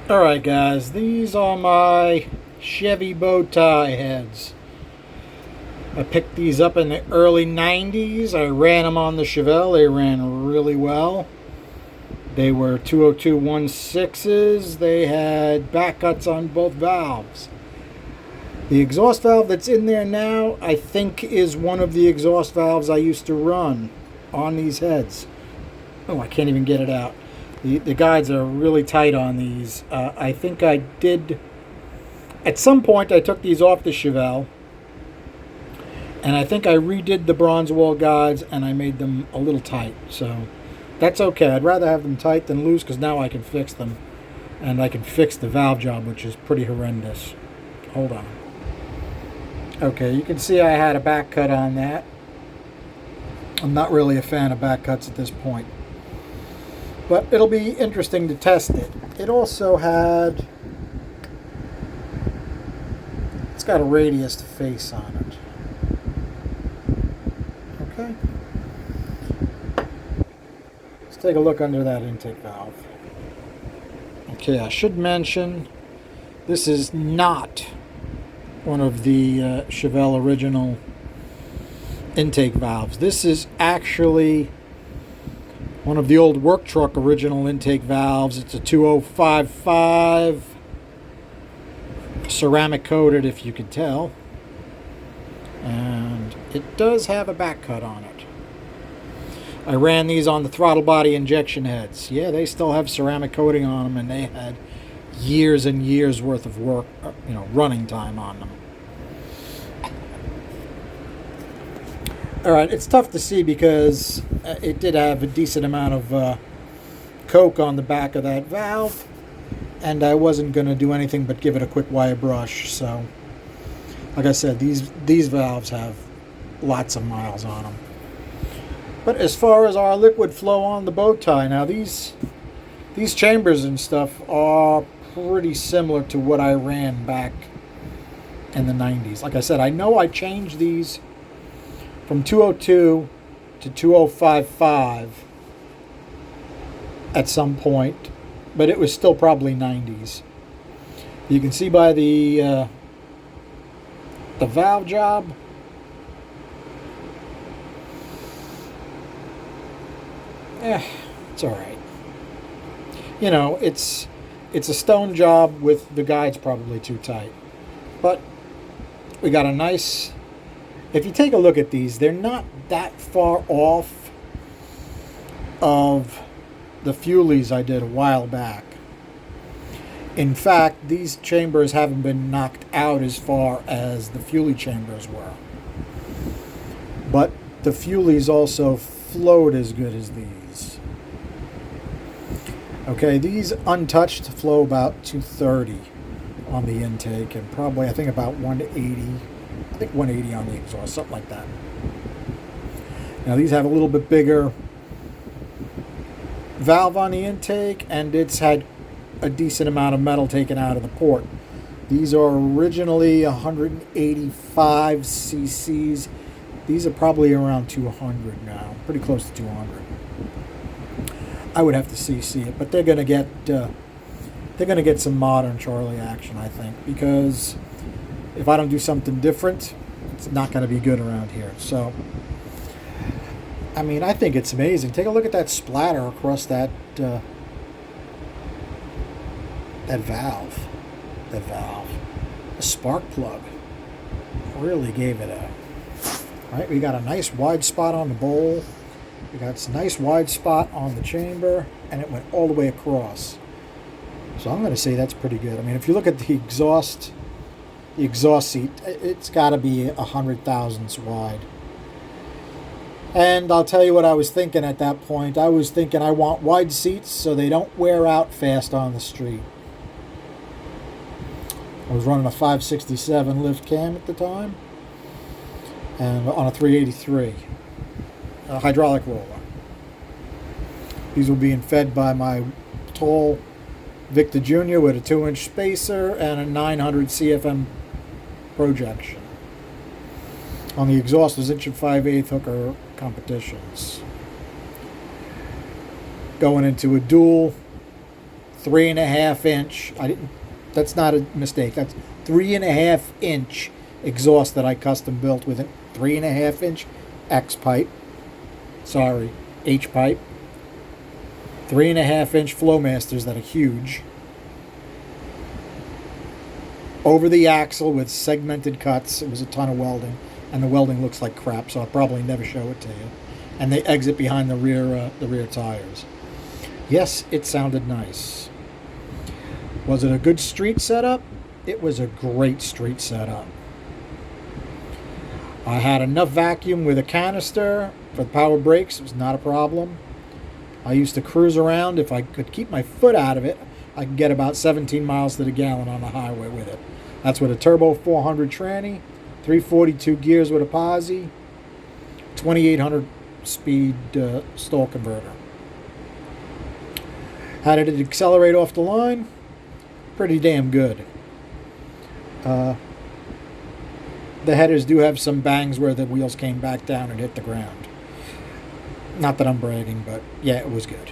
Alright guys, these are my Chevy Bowtie heads. I picked these up in the early 90s. I ran them on the Chevelle. They ran really well. They were 202.16s. They had back cuts on both valves. The exhaust valve that's in there now, I think, is one of the exhaust valves I used to run on these heads. Oh, I can't even get it out. The guides are really tight on these. I think I did... At some point, I took these off the Chevelle. And I think I redid the bronze wall guides and I made them a little tight. So that's okay. I'd rather have them tight than loose because now I can fix them. And I can fix the valve job, which is pretty horrendous. Hold on. Okay, you can see I had a back cut on that. I'm not really a fan of back cuts at this point. But it'll be interesting to test it. It also had... It's got a radius face on it. Okay. Let's take a look under that intake valve. Okay, I should mention this is not one of the Chevelle original intake valves. This is actually one of the old work truck original intake valves. It's a 2055, ceramic coated if you could tell, and it does have a back cut on it. I ran these on the throttle body injection heads. Yeah, they still have ceramic coating on them, and they had years and years worth of work, running time on them. Alright, it's tough to see because it did have a decent amount of coke on the back of that valve, and I wasn't going to do anything but give it a quick wire brush. So, like I said, these valves have lots of miles on them. But as far as our liquid flow on the Bowtie, now these chambers and stuff are pretty similar to what I ran back in the 90s. Like I said, I know I changed these from 202 to 2055 at some point, but it was still probably 90s. You can see by the valve job. It's all right. It's a stone job with the guides probably too tight, but we got a nice... If you take a look at these, they're not that far off of the Fuelies I did a while back. In fact, these chambers haven't been knocked out as far as the Fuelie chambers were. But the Fuelies also flowed as good as these. Okay, these untouched flow about 230 on the intake and probably, I think, about 180. I think 180 on the exhaust, something like that. Now these have a little bit bigger valve on the intake, and it's had a decent amount of metal taken out of the port. These are originally 185 cc's. These are probably around 200 now, pretty close to 200. I would have to cc it, but they're gonna get some modern Charlie action, I think, because if I don't do something different, it's not going to be good around here. So, I mean, I think it's amazing. Take a look at that splatter across that valve. A spark plug really gave it a... Right, we got a nice wide spot on the bowl. We got this nice wide spot on the chamber, and it went all the way across. So I'm going to say that's pretty good. I mean, if you look at the exhaust seat, it's got to be 100 thousandths wide. And I'll tell you what I was thinking at that point. I was thinking I want wide seats so they don't wear out fast on the street. I was running a 567 lift cam at the time, and on a 383 a hydraulic roller. These were being fed by my tall Victor Jr. with a 2-inch spacer and a 900 CFM projection. On the exhaust was 1 5/8 hooker competitions. Going into a dual 3.5 inch. That's not a mistake. That's 3.5 inch exhaust that I custom built with a 3.5 inch X pipe. Sorry, H pipe. 3.5 inch Flowmasters that are huge. Over the axle with segmented cuts. It was a ton of welding, and the welding looks like crap, so I'll probably never show it to you. And they exit behind the rear tires. Yes, it sounded nice. Was it a good street setup? It was a great street setup. I had enough vacuum with a canister for the power brakes. It was not a problem. I used to cruise around. If I could keep my foot out of it, I could get about 17 miles to the gallon on the highway with it. That's with a turbo 400 tranny, 342 gears with a posi, 2800 speed stall converter. How did it accelerate off the line? Pretty damn good. The headers do have some bangs where the wheels came back down and hit the ground. Not that I'm bragging, but yeah, it was good.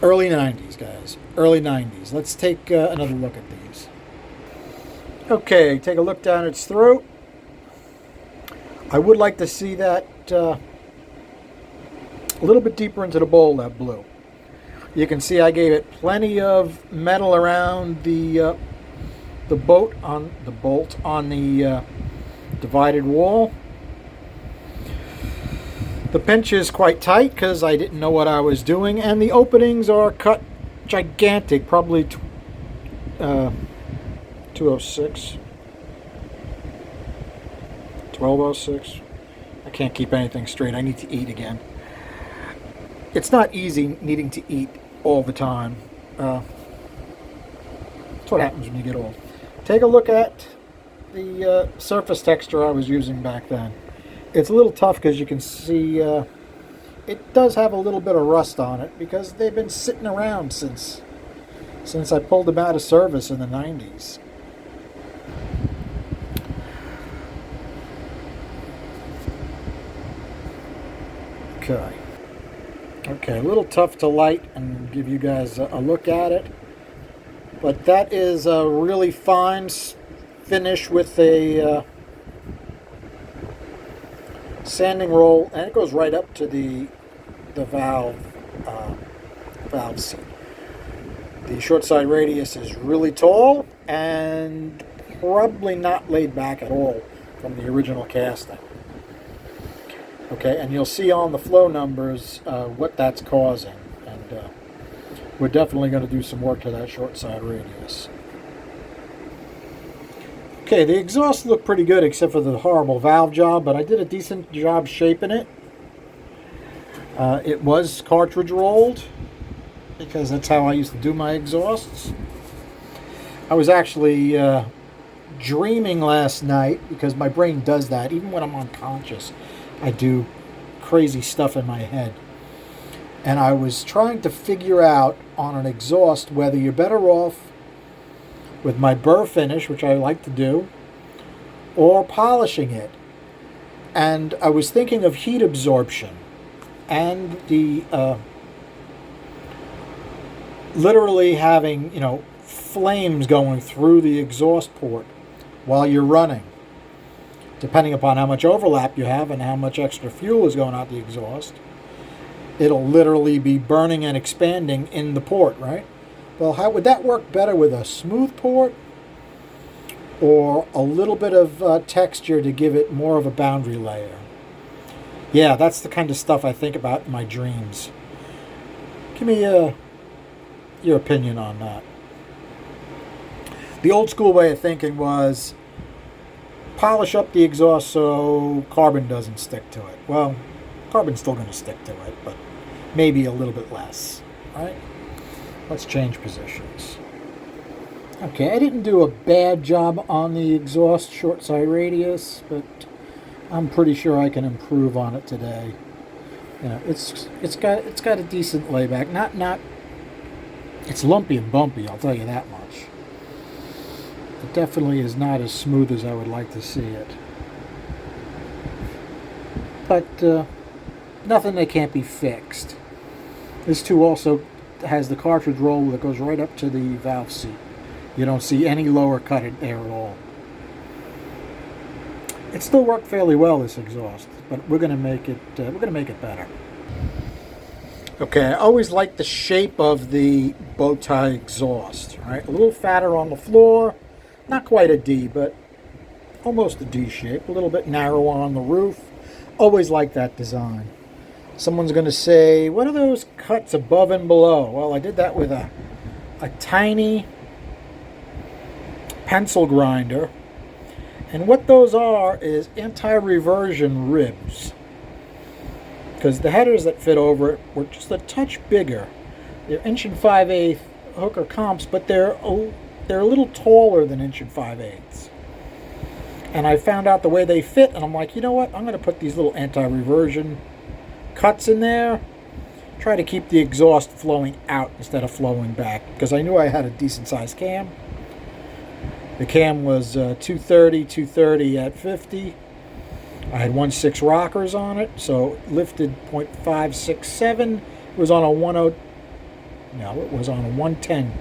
Early 90s, guys. Early 90s. Let's take another look at these. Okay, take a look down its throat. I would like to see that a little bit deeper into the bowl, that blue. You can see I gave it plenty of metal around the bolt on the divided wall. The pinch is quite tight because I didn't know what I was doing, and the openings are cut gigantic, probably 206, 1206. I can't keep anything straight. I need to eat again. It's not easy needing to eat all the time. That's what happens when you get old. Take a look at the surface texture I was using back then. It's a little tough because you can see it does have a little bit of rust on it because they've been sitting around since I pulled them out of service in the 90s. Okay, a little tough to light and give you guys a look at it, but that is a really fine finish with a sanding roll, and it goes right up to the valve seat. The short side radius is really tall and probably not laid back at all from the original casting. Okay, and you'll see on the flow numbers what that's causing, and we're definitely going to do some work to that short side radius. Okay, the exhaust looked pretty good except for the horrible valve job, but I did a decent job shaping it. It was cartridge rolled because that's how I used to do my exhausts. I was actually dreaming last night because my brain does that. Even when I'm unconscious, I do crazy stuff in my head. And I was trying to figure out on an exhaust whether you're better off with my burr finish, which I like to do, or polishing it. And I was thinking of heat absorption and the literally having, flames going through the exhaust port while you're running. Depending upon how much overlap you have and how much extra fuel is going out the exhaust, it'll literally be burning and expanding in the port, right? Well, how would that work better with a smooth port or a little bit of texture to give it more of a boundary layer? Yeah, that's the kind of stuff I think about in my dreams. Give me your opinion on that. The old school way of thinking was polish up the exhaust so carbon doesn't stick to it. Well, carbon's still going to stick to it, but maybe a little bit less, right? Let's change positions. Okay, I didn't do a bad job on the exhaust short side radius, but I'm pretty sure I can improve on it today. It's got a decent layback. Not it's lumpy and bumpy, I'll tell you that much. It definitely is not as smooth as I would like to see it. But nothing that can't be fixed. This too also has the cartridge roll that goes right up to the valve seat. You don't see any lower cut in there at all. It still worked fairly well, this exhaust, but we're going to make it better. Okay, I always like the shape of the Bowtie exhaust. Right, a little fatter on the floor, not quite a D, but almost a D shape. A little bit narrower on the roof. Always like that design. Someone's going to say, what are those cuts above and below? Well, I did that with a tiny pencil grinder. And what those are is anti-reversion ribs. Because the headers that fit over it were just a touch bigger. They're 1 5/8" hooker comps, but they're a little taller than 1 5/8". And I found out the way they fit, and I'm like, you know what? I'm going to put these little anti-reversion cuts in there. Try to keep the exhaust flowing out instead of flowing back, because I knew I had a decent sized cam. The cam was 230 at 50. I had 1.6 rockers on it, so it lifted 0.567. It was on a 110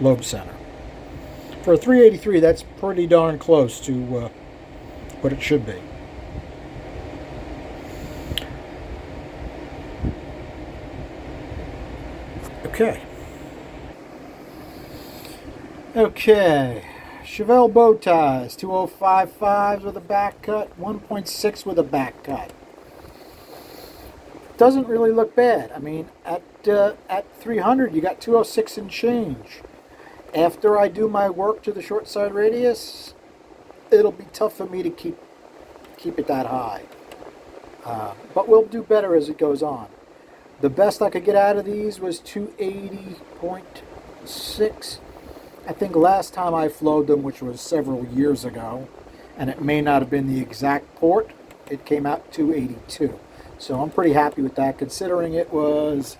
lobe center. For a 383, that's pretty darn close to what it should be. Okay. Chevelle bow ties, 2055s with a back cut, 1.6 with a back cut. Doesn't really look bad. I mean, at 300, you got 206 and change. After I do my work to the short side radius, it'll be tough for me to keep it that high. But we'll do better as it goes on. The best I could get out of these was 280.6. I think last time I flowed them, which was several years ago, and it may not have been the exact port, it came out 282. So I'm pretty happy with that, considering it was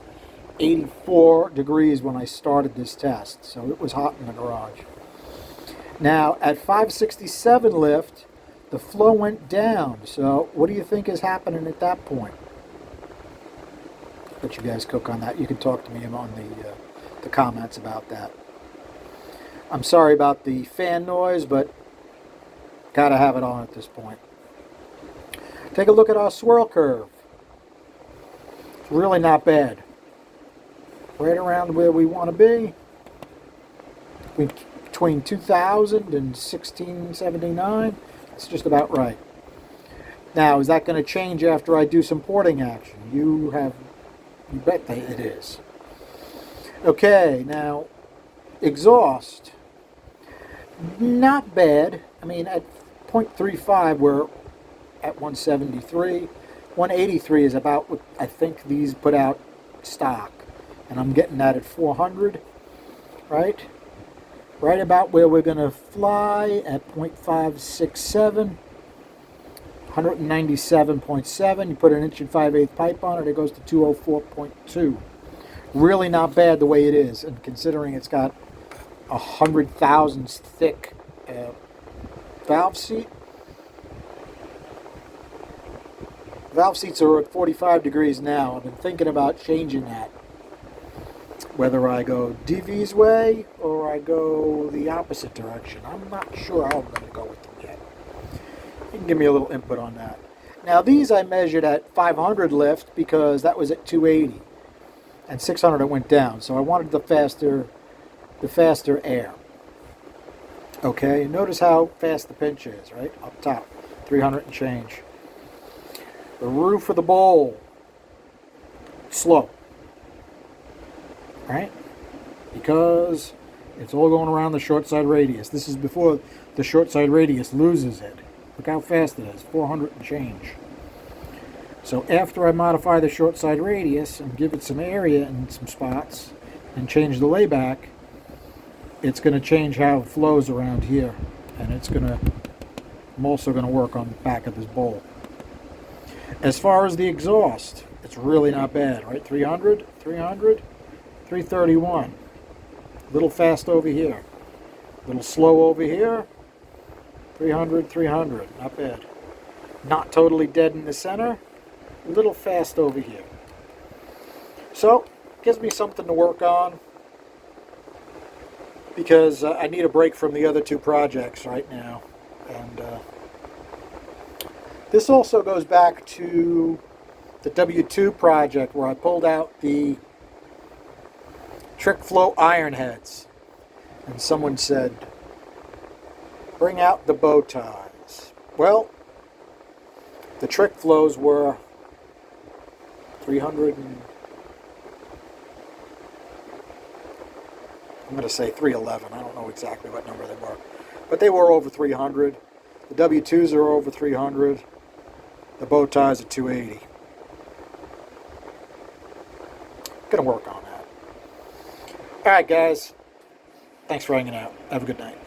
84 degrees when I started this test. So it was hot in the garage. Now, at 567 lift, the flow went down. So what do you think is happening at that point? Let you guys cook on that. You can talk to me on the comments about that. I'm sorry about the fan noise, but gotta have it on at this point. Take a look at our swirl curve. It's really not bad. Right around where we want to be. Between 2000 and 1679. It's just about right. Now, is that going to change after I do some porting action? You bet that it is. Okay, now, exhaust. Not bad. I mean, at 0.35, we're at 173. 183 is about what I think these put out stock. And I'm getting that at 400, right? Right about where we're going to fly at 0.567. 197.7. You put an 1 5/8 pipe on it, it goes to 204.2. Really not bad the way it is, and considering it's got 100 thousandths thick valve seat. Valve seats are at 45 degrees now. I've been thinking about changing that. Whether I go DV's way or I go the opposite direction. I'm not sure how I'm going to go with them yet. You can give me a little input on that. Now these I measured at 500 lift because that was at 280. And 600 it went down. So I wanted the faster air. Okay, notice how fast the pinch is, right? Up top, 300 and change. The roof of the bowl, slow. Right? Because it's all going around the short side radius. This is before the short side radius loses it. Look how fast it is, 400 and change. So after I modify the short side radius and give it some area in some spots and change the layback, it's going to change how it flows around here. And I'm also going to work on the back of this bowl. As far as the exhaust, it's really not bad, right? 300, 331. A little fast over here. A little slow over here. 300, not bad. Not totally dead in the center. A little fast over here. So, gives me something to work on, because I need a break from the other two projects right now. And this also goes back to the W2 project where I pulled out the trick flow iron heads. And someone said, bring out the bow ties. Well, the trick flows were 300 and I'm going to say 311. I don't know exactly what number they were. But they were over 300. The W2s are over 300. The bow ties are 280. Going to work on that. Alright guys. Thanks for hanging out. Have a good night.